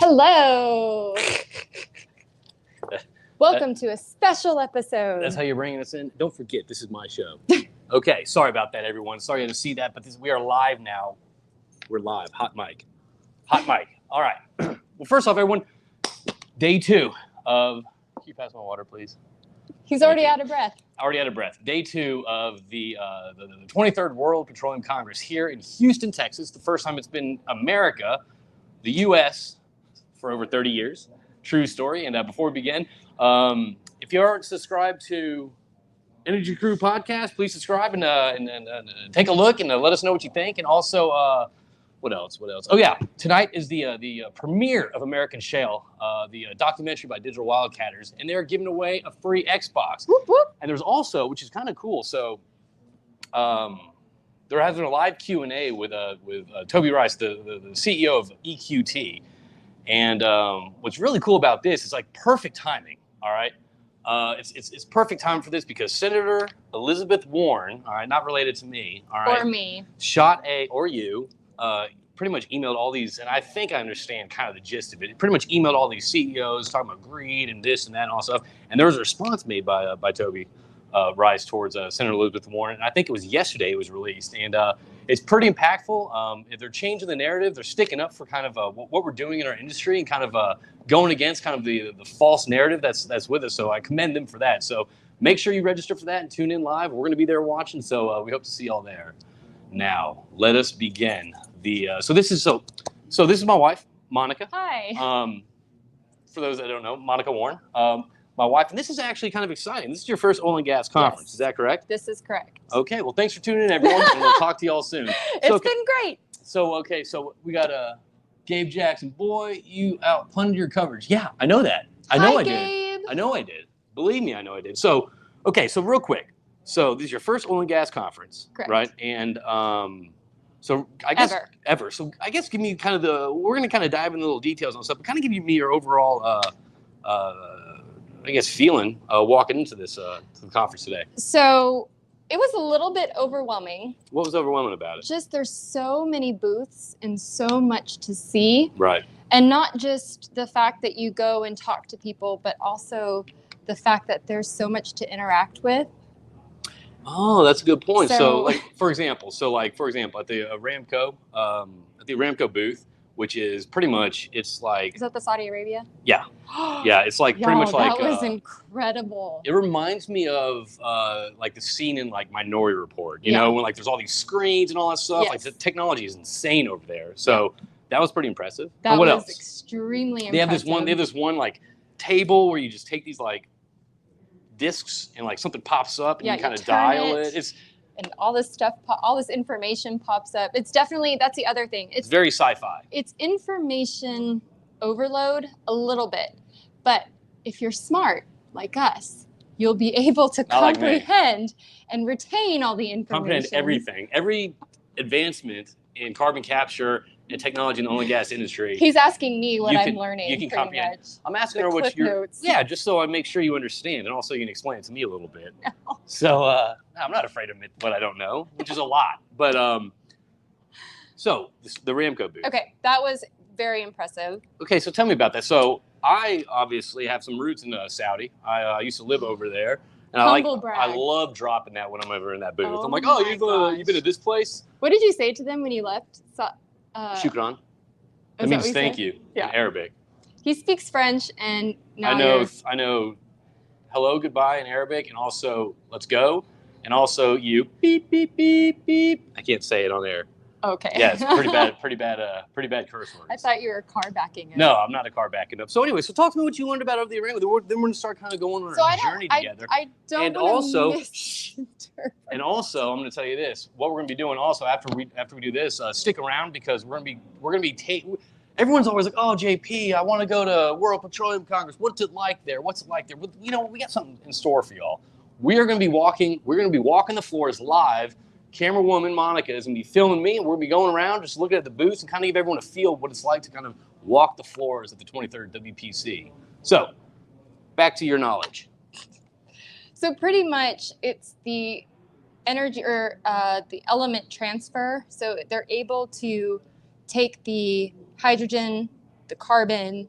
Hello. Welcome to a special episode. That's how you're bringing us in? Don't forget, this is my show. Okay, sorry about that, everyone. Sorry you had to see that, but we are live now. We're live. Hot mic. Hot mic. All right. Well, first off, everyone, day 2 of... Can you pass my water, please? He's already out of breath. Already out of breath. Day 2 of the 23rd World Petroleum Congress here in Houston, Texas. The first time it's been America, the U.S., for over 30 years. True story. And before we begin, if you aren't subscribed to Energy Crüe podcast, please subscribe and take a look and let us know what you think. And also, what else? Oh yeah, tonight is the premiere of American Shale, the documentary by Digital Wildcatters, and they're giving away a free Xbox. Whoop, whoop. And there's also, which is kind of cool, so they're having a live Q&A with Toby Rice, the CEO of EQT. And what's really cool about this is like perfect timing. All right, it's perfect time for this because Senator Elizabeth Warren, all right, not related to me, all right, Or me, pretty much emailed all these, and I think I understand kind of the gist of it. Pretty much emailed all these CEOs talking about greed and this and that and all stuff. And there was a response made by Toby Rice towards Senator Elizabeth Warren. And I think it was yesterday it was released, and it's pretty impactful. If they're changing the narrative, they're sticking up for kind of what we're doing in our industry and kind of going against kind of the false narrative that's with us. So I commend them for that. So make sure you register for that and tune in live. We're going to be there watching, so we hope to see y'all there. Now let us begin. So this is my wife, Monika. Hi. For those that don't know, Monika Warren. My wife, and this is actually kind of exciting. This is your first oil and gas conference. Yes. Is that correct? This is correct. Okay, well, thanks for tuning in, everyone, and we'll talk to y'all soon. It's been great. So we got Gabe Jackson. Boy, you outpunted your coverage. Yeah, I know that. I Gabe. did. I know I did. Believe me, I know I did. So real quick. So this is your first oil and gas conference, correct. Right? And so I guess ever. So I guess give me kind of we're going to kind of dive into little details on stuff, but kind of give me your overall I guess feeling walking into this to the conference today. So it was a little bit overwhelming. What was overwhelming about it? Just there's so many booths and so much to see. Right. And not just the fact that you go and talk to people, but also the fact that there's so much to interact with. Oh, that's a good point. So So- for example, at the Aramco booth, which is pretty much, it's like, Is that the Saudi Arabia? yeah, it's like pretty much like that was incredible. it reminds me of like the scene in like Minority Report, you know, when like there's all these screens and all that stuff. Yes. Like the technology is insane over there. So that was pretty impressive. That and what was else? extremely impressive. They have this one like table where you just take these like discs and like something pops up and Yeah, you kind you of turn dial it. it. And all this stuff, all this information pops up. It's definitely, that's the other thing. It's very sci-fi. It's information overload a little bit. But if you're smart, like us, you'll be able to Not like me. comprehend and retain all the information. Comprehend everything. Every advancement in carbon capture and technology in the oil and gas industry. He's asking me what You I'm can- learning. you can pretty comprehend. much. I'm asking The her what cliff you're... notes. Yeah, just so I make sure you understand. And also you can explain it to me a little bit. So I'm not afraid to admit what I don't know, which is a lot. But so the Aramco booth. Okay, that was very impressive. Okay, so tell me about that. So I obviously have some roots in Saudi. I used to live over there. And Humble brag. I love dropping that when I'm over in that booth. Oh I'm like, my you've gosh. been to this place? What did you say to them when you left? Shukran. Is That that means what you thank said? you Yeah. in Arabic. He speaks French, and now I know hello, goodbye in Arabic, and also let's go, and also you beep beep beep beep. I can't say it on air. Okay. Yeah, it's pretty bad curse words. I thought you were car backing it. No, I'm not a car backing up. So anyway, so talk to me what you learned about over the Aramco. Then we're gonna start kind of going on our journey together. I don't And want also- to misinterpret. And also, I'm going to tell you this: what we're going to be doing also after we do this, stick around because we're going to be everyone's always like, oh, JP, I want to go to World Petroleum Congress. What's it like there? What's it like there? But, you know, we got something in store for y'all. We're going to be walking the floors live. Camera woman Monika is going to be filming me, and we're going to be going around just looking at the booths and kind of give everyone a feel of what it's like to kind of walk the floors at the 23rd WPC. So, back to your knowledge. So pretty much it's the energy or the element transfer. So they're able to take the hydrogen the carbon.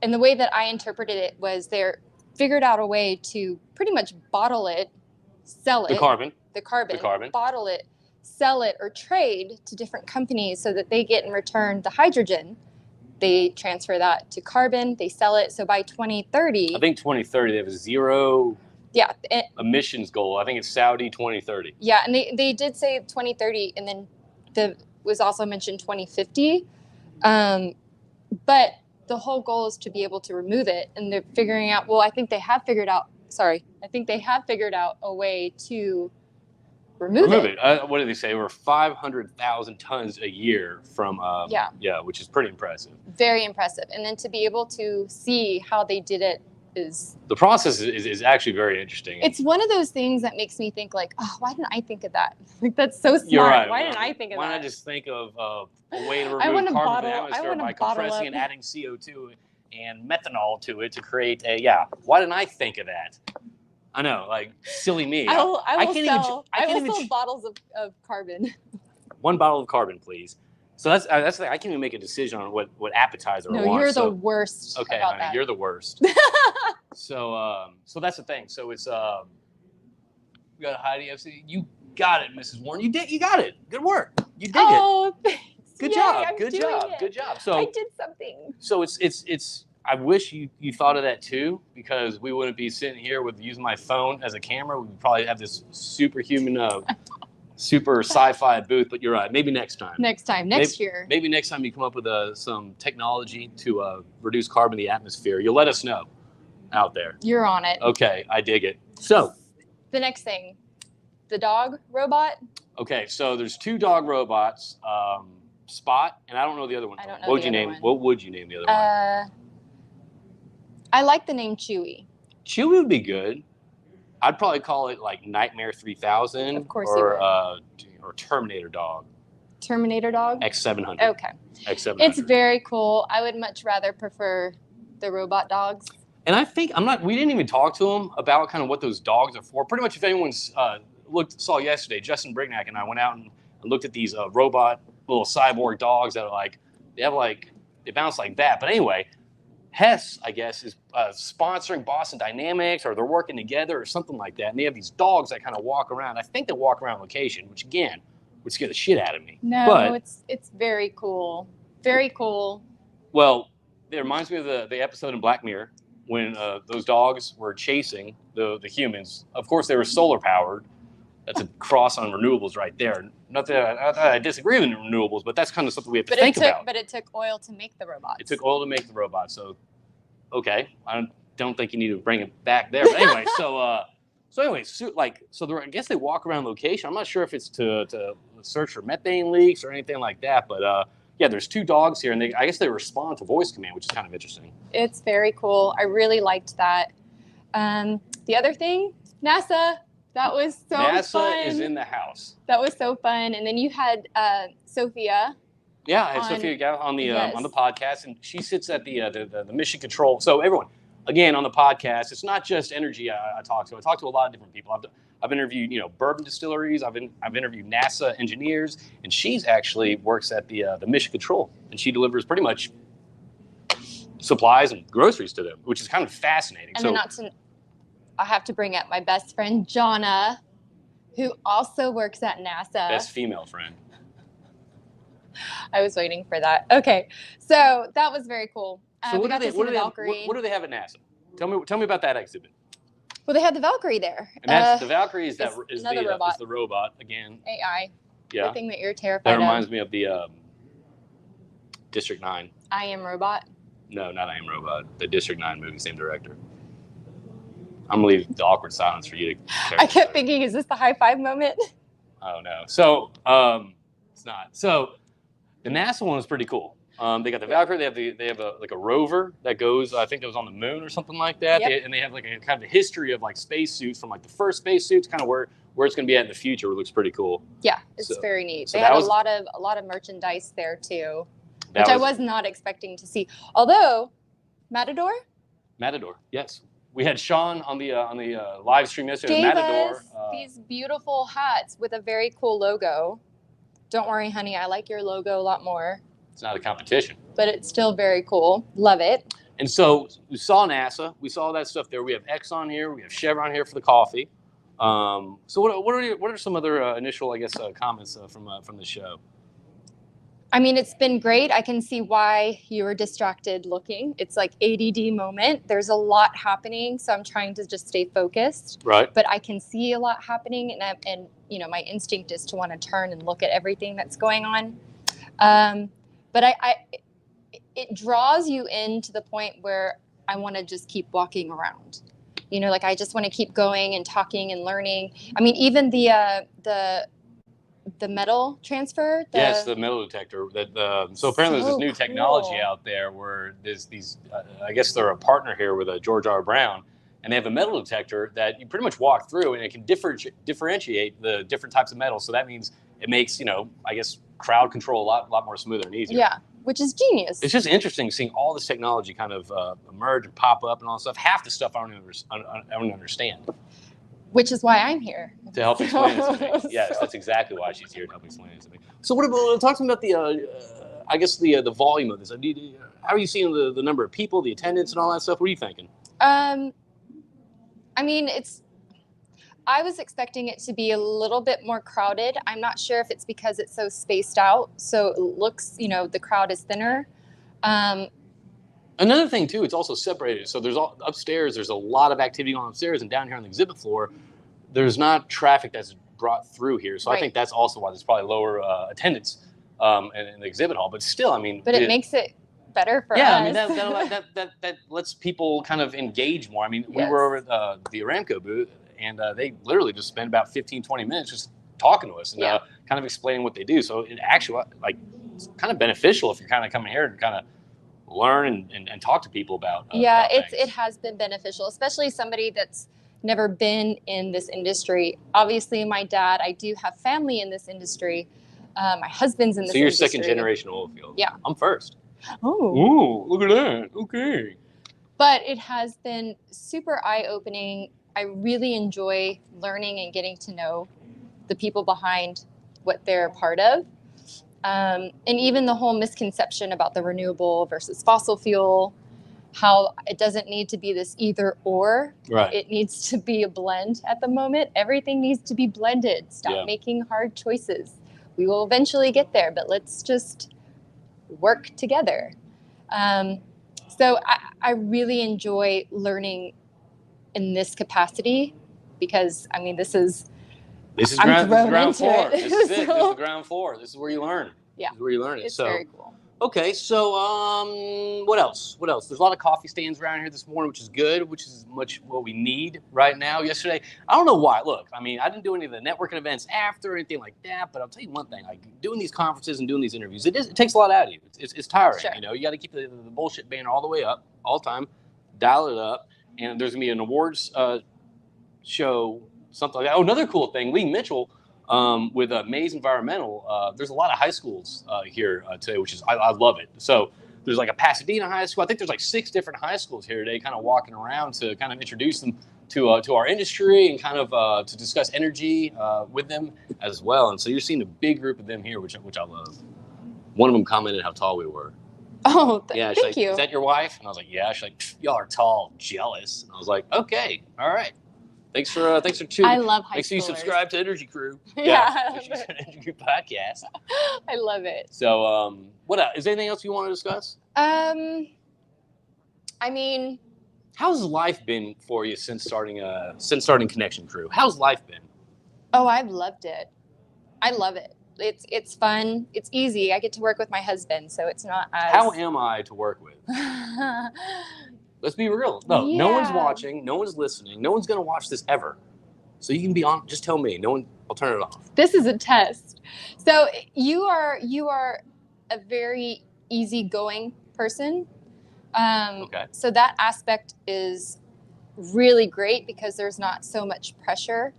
And the way that I interpreted it was they figured out a way to pretty much bottle it, sell it. The carbon. The carbon. The carbon. Bottle it, sell it, or trade to different companies so that they get in return the hydrogen. They transfer that to carbon. They sell it. So by 2030. I think 2030, they have a zero emissions goal. I think it's Saudi 2030. Yeah, and they did say 2030, and then was also mentioned 2050. But the whole goal is to be able to remove it, and they're figuring out. Well, I think they have figured out. I think they have figured out a way to remove it. What did they say? Over 500,000 tons a year from. Which is pretty impressive. Very impressive, and then to be able to see how they did it is. The process is actually very interesting. It's one of those things that makes me think like, oh, why didn't I think of that? Like that's so smart. You're right. Why didn't I think of that? Why not just think of a way to remove carbon from the atmosphere by compressing and adding CO2 and methanol to it to create why didn't I think of that? I know, like silly me. I will sell bottles of carbon. One bottle of carbon, please. So that's I can't even make a decision on what appetizer I want. No, you're the worst. Okay, about honey, that. you're the worst. So that's the thing. So it's we got Heidi FC. You got it, Mrs. Warren. You got it. Good work. You did it. Oh, thanks. Good Yay, job. I'm Good doing job. it. Good job. So I did something. So it's. I wish you thought of that too, because we wouldn't be sitting here with using my phone as a camera. We'd probably have this superhuman, super sci-fi booth. But you're right. Maybe next time. Next year. Maybe next time you come up with some technology to reduce carbon in the atmosphere, you'll let us know out there. You're on it. Okay, I dig it. So the next thing, the dog robot. Okay, so there's 2 dog robots, Spot, and I don't know the other one. I don't know. What would you name the other one? I like the name Chewy. Chewy would be good. I'd probably call it like Nightmare 3000. Of course or Terminator Dog. Terminator Dog? X700. Okay. X700. It's very cool. I would much rather prefer the robot dogs. And I think we didn't even talk to them about kind of what those dogs are for. Pretty much if anyone's saw yesterday, Justin Brignac and I went out and looked at these robot little cyborg dogs that are they bounce like that. But anyway, Hess, I guess, is sponsoring Boston Dynamics, or they're working together or something like that. And they have these dogs that kind of walk around. I think they walk around location, which again would scare the shit out of me. No, but it's very cool. Very cool. Well, it reminds me of the episode in Black Mirror when those dogs were chasing the humans. Of course, they were solar powered. That's a cross on renewables right there. Not that I disagree with renewables, but that's kind of something we have to think about. But it took oil to make the robots. It took oil to make the robots. So, okay, I don't think you need to bring it back there. But anyway, I guess they walk around location. I'm not sure if it's to search for methane leaks or anything like that. But there's 2 dogs here, and I guess they respond to voice command, which is kind of interesting. It's very cool. I really liked that. The other thing, NASA. That was so fun. NASA is in the house. That was so fun. And then you had Sophia. Yeah, I had Sophia on the podcast, and she sits at the mission control. So everyone, again, on the podcast, it's not just energy I talk to. I talk to a lot of different people. I've interviewed bourbon distilleries. I've interviewed NASA engineers, and she's actually works at the mission control, and she delivers pretty much supplies and groceries to them, which is kind of fascinating. And I have to bring up my best friend, Jonna, who also works at NASA. Best female friend. I was waiting for that. Okay, so that was very cool. So what do they have at NASA? Tell me about that exhibit. Well, they had the Valkyrie there. And that's the Valkyrie is the robot again. AI. Yeah. The thing that you're terrified of. That reminds me of the District 9. I Am Robot. No, not I Am Robot. The District 9 movie, same director. I'm going to leave the awkward silence for you to I kept thinking, is this the high five moment? Oh, no. So, it's not. So, the NASA one was pretty cool. They got the Valkyrie. They have a rover that goes, I think it was on the moon or something like that. Yep. And they have like a kind of a history of like spacesuits from like the first spacesuits, kind of where it's going to be at in the future. It looks pretty cool. Yeah, it's very neat. So they had a lot of merchandise there too, which I was not expecting to see. Although, Matador, yes. We had Sean on the live stream yesterday. Gave Matador. us these beautiful hats with a very cool logo. Don't worry, honey, I like your logo a lot more. It's not a competition. But it's still very cool. Love it. And so we saw NASA. We saw that stuff there. We have Exxon here. We have Chevron here for the coffee. So what are some other initial, I guess, comments from the show? I mean, it's been great. I can see why you were distracted looking. It's like ADD moment. There's a lot happening, so I'm trying to just stay focused. Right. But I can see a lot happening, and you know, my instinct is to want to turn and look at everything that's going on. But it draws you in to the point where I want to just keep walking around. You know, like I just want to keep going and talking and learning. I mean, even the metal transfer. Yes, the metal detector. So apparently there's this new technology cool. out there where there's these. I guess they're a partner here with George R. Brown, and they have a metal detector that you pretty much walk through, and it can differentiate the different types of metals. So that means it makes, you know, I guess crowd control a lot more smoother and easier. Yeah, which is genius. It's just interesting seeing all this technology kind of emerge and pop up and all that stuff. Half the stuff I don't understand. Which is why I'm here. To help explain it to me. Yes, that's exactly why she's here, to help explain it to me. So what about, talk to me about I guess the volume of this. How are you seeing the number of people, the attendance and all that stuff? What are you thinking? I mean, I was expecting it to be a little bit more crowded. I'm not sure if it's because it's so spaced out. So it looks, you know, the crowd is thinner. Another thing too, it's also separated. So upstairs, there's a lot of activity on upstairs, and down here on the exhibit floor, there's not traffic that's brought through here. So right. I think that's also why there's probably lower attendance in the exhibit hall. But still, I mean, but it makes it better for us. Yeah, I mean that lets people kind of engage more. I mean, we were over at the Aramco booth, and they literally just spent about 15, 20 minutes just talking to us and kind of explaining what they do. So it actually, like, it's kind of beneficial if you're kind of coming here and kind of learn and talk to people about it has been beneficial, especially somebody that's never been in this industry. Obviously, my dad, I do have family in this industry. My husband's in this industry. So you're second generation oil field. Yeah. I'm first. Oh. Ooh, look at that. Okay. But it has been super eye-opening. I really enjoy learning and getting to know the people behind what they're a part of. And even the whole misconception about the renewable versus fossil fuel, how it doesn't need to be this either or. Right. It needs to be a blend at the moment. Everything needs to be blended. Stop making hard choices. We will eventually get there, but let's just work together. So I really enjoy learning in this capacity because, I mean, this is ground floor. This is it. This is the ground floor. This is where you learn. Yeah. This is where you learn it. It's very cool. Okay, so what else? There's a lot of coffee stands around here this morning, which is good, which is much what we need right now. Yesterday, I don't know why. Look, I mean, I didn't do any of the networking events after or anything like that, but I'll tell you one thing, like doing these conferences and doing these interviews, it takes a lot out of you. It's tiring. Sure. You know, you got to keep the bullshit banner all the way up, all the time, dial it up, and there's going to be an awards show, something like that. Oh, another cool thing, Lee Mitchell, with Maze Environmental, there's a lot of high schools here today, which is, I love it. So there's like a Pasadena high school. I think there's like 6 different high schools here today, kind of walking around to kind of introduce them to our industry and kind of to discuss energy with them as well. And so you're seeing a big group of them here, which I love. One of them commented how tall we were. Oh, thank like, you. Is that your wife? And I was like, yeah. She's like, y'all are tall, jealous. And I was like, okay, all right. Thanks for tuning. I love high schoolers. Make sure you subscribe to Energy Crew. Yeah. Energy Crew podcast. I love it. So, what else? Is there anything else you want to discuss? I mean, how's life been for you since starting Connection Crew? How's life been? Oh, I've loved it. I love it. It's fun. It's easy. I get to work with my husband, so it's not as. How am I to work with? Let's be real. No, no one's watching. No one's listening. No one's going to watch this ever. So you can be on. Just tell me. No one. I'll turn it off. This is a test. So you are a very easygoing person. Okay. So that aspect is really great because there's not so much pressure,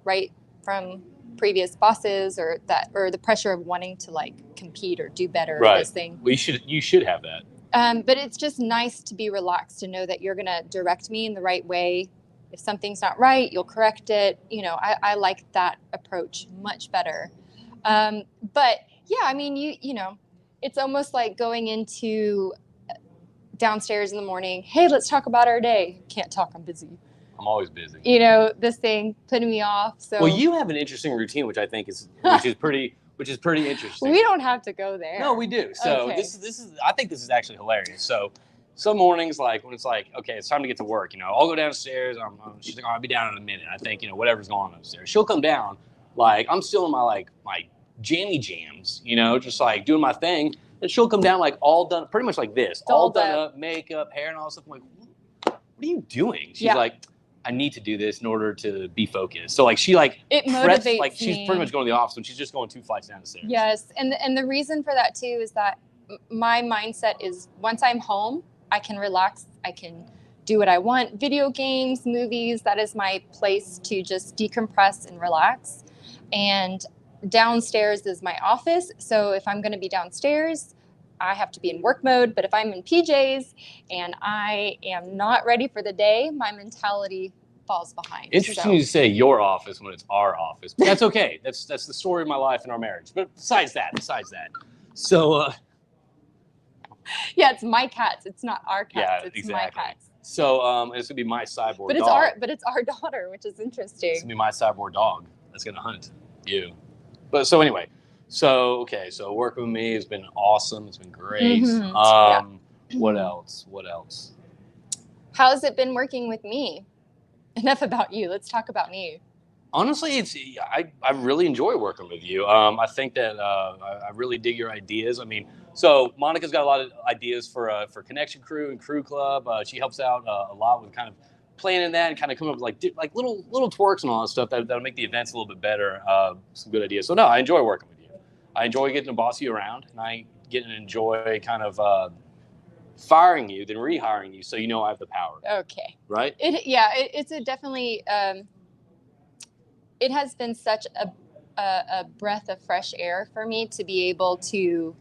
right, from previous bosses or the pressure of wanting to like compete or do better. Right. This thing. Well, you should have that. But it's just nice to be relaxed to know that you're going to direct me in the right way. If something's not right, you'll correct it. You know, I like that approach much better. But yeah, I mean, you know, it's almost like going into downstairs in the morning. Hey, let's talk about our day. Can't talk. I'm busy. I'm always busy. You know, this thing putting me off. So well, you have an interesting routine, which I think is pretty interesting. we don't have to go there. No, we do. So Okay. this is I think this is actually hilarious. So some mornings, like when it's like, okay, it's time to get to work. You know, I'll go downstairs. She's like, I'll be down in a minute. I think, you know, whatever's going on upstairs. She'll come down. Like I'm still in my jammy jams. You know, just like doing my thing. And she'll come down like all done, pretty much like this, all done up, makeup, hair, and all that stuff. I'm like, what are you doing? She's like, I need to do this in order to be focused. So like she it motivates like she's me. pretty much going to the office when she's just going 2 flights down the stairs. Yes, and the reason for that too is that my mindset is once I'm home, I can relax. I can do what I want. Video games, movies. That is my place to just decompress and relax. And downstairs is my office. So if I'm going to be downstairs, I have to be in work mode. But if I'm in PJs and I am not ready for the day, my mentality falls behind. Interesting you say your office when it's our office. But that's okay. That's the story of my life and our marriage. But besides that. So yeah, it's my cats. It's not our cats. Yeah, it's exactly. my cats. So it's gonna be my cyborg but it's dog. but it's our daughter, which is interesting. It's gonna be my cyborg dog that's gonna hunt you. But so anyway, so working with me has been awesome. It's been great. What else? How's it been working with me? Enough about you. Let's talk about me. Honestly, I really enjoy working with you. I think that I really dig your ideas. I mean, so Monica's got a lot of ideas for Connection Crüe and Crüe Club. She helps out a lot with kind of planning that and kind of coming up with like little twerks and all that stuff that'll make the events a little bit better. Some good ideas. So no, I enjoy working with you. I enjoy getting to boss you around, and I get to enjoy kind of firing you, then rehiring you, so you know I have the power. Okay. Right? It's a definitely. It has been such a breath of fresh air for me to be able to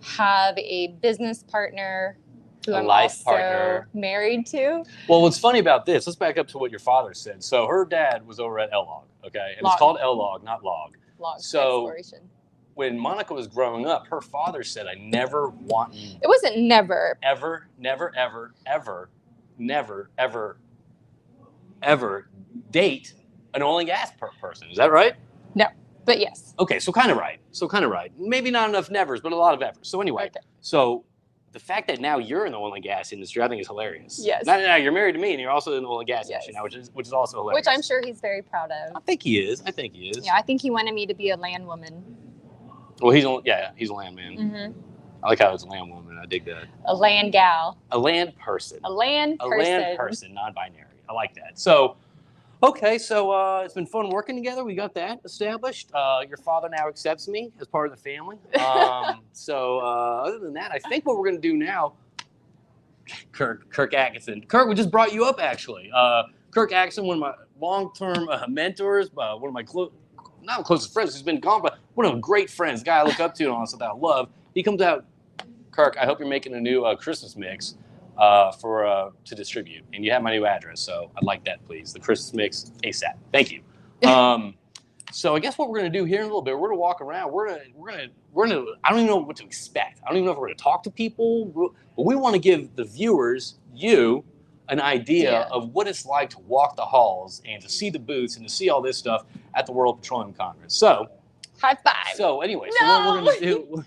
have a business partner who I'm also married to. Well, what's funny about this, let's back up to what your father said. So her dad was over at L-Log, okay? And it's called L-Log, not Log. Log so exploration. When Monica was growing up, her father said, I never want you. It wasn't never. Ever date an oil and gas person. Is that right? No, but yes. Okay, so kind of right. Maybe not enough nevers, but a lot of evers. So anyway, So the fact that now you're in the oil and gas industry, I think is hilarious. Yes. Now you're married to me, and you're also in the oil and gas industry now, which is also hilarious. Which I'm sure he's very proud of. I think he is. Yeah, I think he wanted me to be a land woman. Well, he's a land man. Mm-hmm. I like how it's a land woman. I dig that. A land gal. A land person. A land person, non-binary. I like that. So, okay, so it's been fun working together. We got that established. Your father now accepts me as part of the family. So other than that, I think what we're going to do now, Kirk Atkinson. Kirk, we just brought you up, actually. Kirk Atkinson, one of my long-term mentors, one of my not closest friends, who's been gone, but one of my great friends, the guy I look up to and all that stuff that I love. He comes out, Kirk, I hope you're making a new Christmas mix to distribute. And you have my new address, so I'd like that, please. The Christmas mix ASAP. Thank you. So I guess what we're gonna do here in a little bit, we're gonna walk around. We're gonna. I don't even know what to expect. I don't even know if we're gonna talk to people, but we want to give the viewers, an idea of what it's like to walk the halls and to see the booths and to see all this stuff at the World Petroleum Congress. So, high five. So anyway, so what we're gonna do.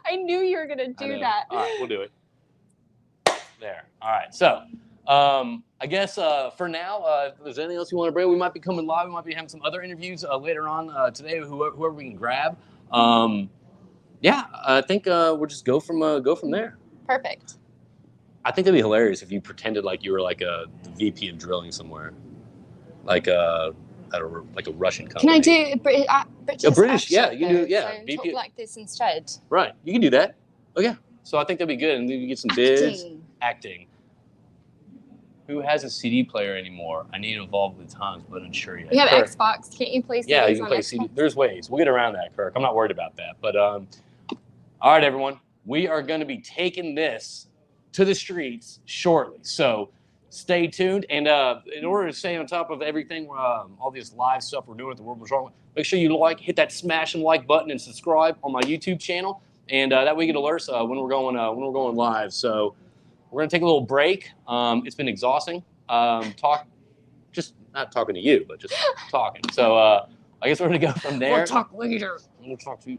I knew you were gonna do that. All right, we'll do it. There. All right. So, I guess for now, if there's anything else you want to bring, we might be coming live. We might be having some other interviews later on today, whoever we can grab. I think we'll just go from there. Perfect. I think that'd be hilarious if you pretended like you were like the VP of drilling somewhere, like at a Russian company. Can I do British? A British, accent, you can do, so VP. talk like this instead. Right, you can do that. Okay, so I think that'd be good, and then you get some bids. Acting. Who has a CD player anymore? I need to evolve with the times, but unsure yet. We have Xbox. Can't you play CDs? Yeah, you can on play Xbox? CD. There's ways. We'll get around that, Kirk. I'm not worried about that. But all right, everyone, we are going to be taking this to the streets shortly. So stay tuned. And in order to stay on top of everything, all this live stuff we're doing at the World Patrol, make sure you hit that smash and like button and subscribe on my YouTube channel. and that way you get alerts when we're going live. So we're gonna take a little break. It's been exhausting. Just not talking to you, but just talking. So I guess we're gonna go from there. We'll talk later. We'll talk to you.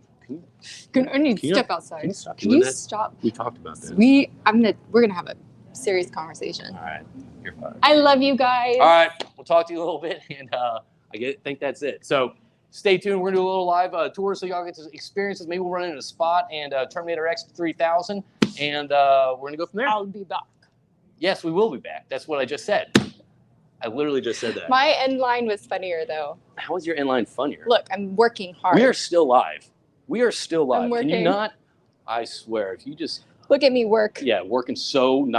I need to step outside. Can you stop Can doing you that? stop? We talked about this. We're gonna have a serious conversation. All right, you're fine. I love you guys. All right, we'll talk to you a little bit, and think that's it. So stay tuned. We're gonna do a little live tour so y'all get to experience this. Maybe we'll run into a spot and Terminator X 3000, and we're gonna go from there. I'll be back. Yes, we will be back. That's what I just said. I literally just said that. My end line was funnier though. How is your inline funnier? Look, I'm working hard. We are still live. We are still live. I'm Can you working. not? I swear, if you just Look at me work. working so